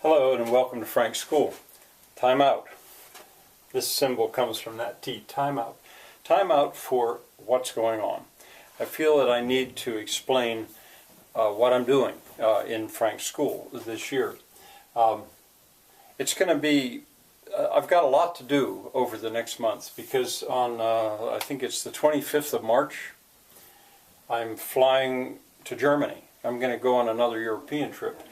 Hello and welcome to Frank's School. Time out. This symbol comes from that T, time out. Time out for what's going on. I feel that I need to explain what I'm doing in Frank's School this year. It's going to be, I've got a lot to do over the next month because on, I think it's the 25th of March, I'm flying to Germany. I'm going to go on another European trip.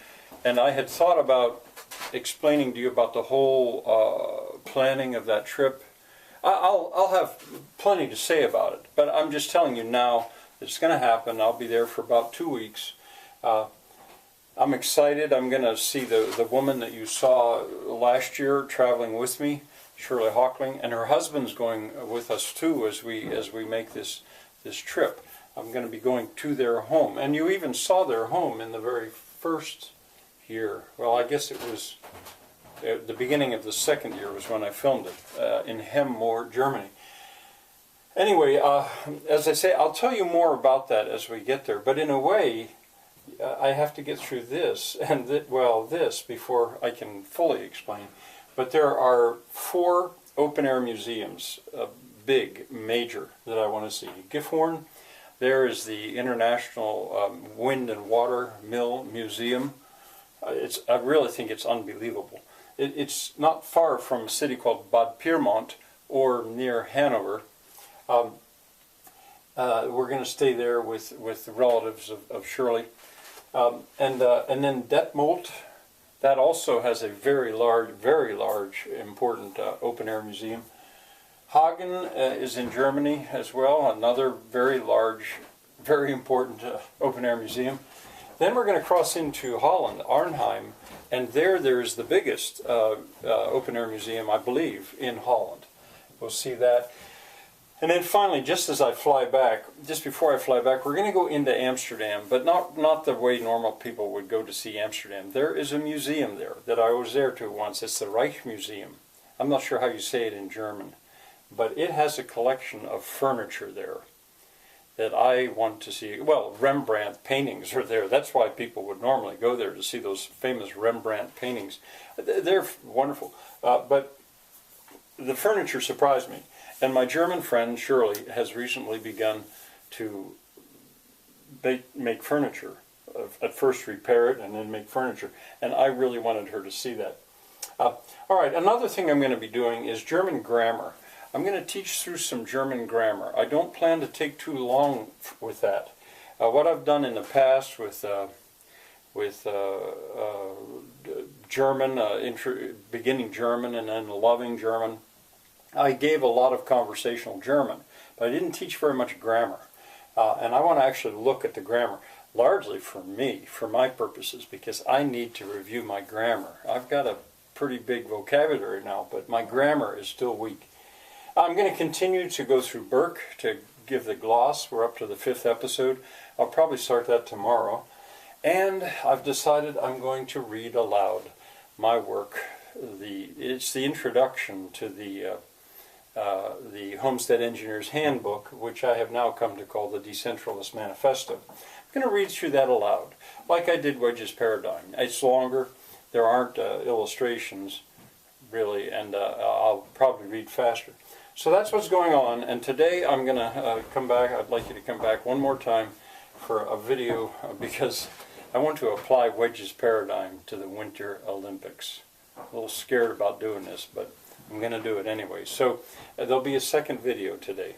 And I had thought about explaining to you about the whole planning of that trip. I'll have plenty to say about it, but I'm just telling you now it's going to happen. I'll be there for about 2 weeks. I'm excited. I'm going to see the woman that you saw last year traveling with me, Shirley Hockling, and her husband's going with us too as we make this trip. I'm going to be going to their home, and you even saw their home in the very first year. Well, I guess it was the beginning of the second year was when I filmed it in Hemmoor, Germany. Anyway, as I say, I'll tell you more about that as we get there. But in a way, I have to get through this and this before I can fully explain. But there are 4 open-air museums, big, major, that I want to see. Gifhorn, there is the International Wind and Water Mill Museum. I really think it's unbelievable. It's not far from a city called Bad Pyrmont or near Hanover. We're going to stay there with the relatives of Shirley. And then Detmold, that also has a very large, important open-air museum. Hagen is in Germany as well, another very large, very important open-air museum. Then we're going to cross into Holland, Arnhem, and there's the biggest open-air museum, I believe, in Holland. We'll see that. And then finally, just before I fly back, we're going to go into Amsterdam, but not the way normal people would go to see Amsterdam. There is a museum there that I was there to once. It's the Reich Museum. I'm not sure how you say it in German, but it has a collection of furniture there that I want to see. Well, Rembrandt paintings are there. That's why people would normally go there, to see those famous Rembrandt paintings. They're wonderful. But the furniture surprised me. And my German friend, Shirley, has recently begun to make furniture. At first repair it and then make furniture. And I really wanted her to see that. All right, another thing I'm going to be doing is German grammar. I'm going to teach through some German grammar. I don't plan to take too long with that. What I've done in the past with German, beginning German and then loving German, I gave a lot of conversational German, but I didn't teach very much grammar. And I want to actually look at the grammar, largely for me, for my purposes, because I need to review my grammar. I've got a pretty big vocabulary now, but my grammar is still weak. I'm going to continue to go through Burke to give the gloss. We're up to the 5th episode. I'll probably start that tomorrow. And I've decided I'm going to read aloud my work. It's the introduction to the Homestead Engineer's Handbook, which I have now come to call the Decentralist Manifesto. I'm going to read through that aloud, like I did Wedge's Paradigm. It's longer. There aren't illustrations, really, and I'll probably read faster. So that's what's going on, and today I'm going to come back. I'd like you to come back one more time for a video because I want to apply Wedge's Paradigm to the Winter Olympics. I'm a little scared about doing this, but I'm going to do it anyway. So there'll be a second video today.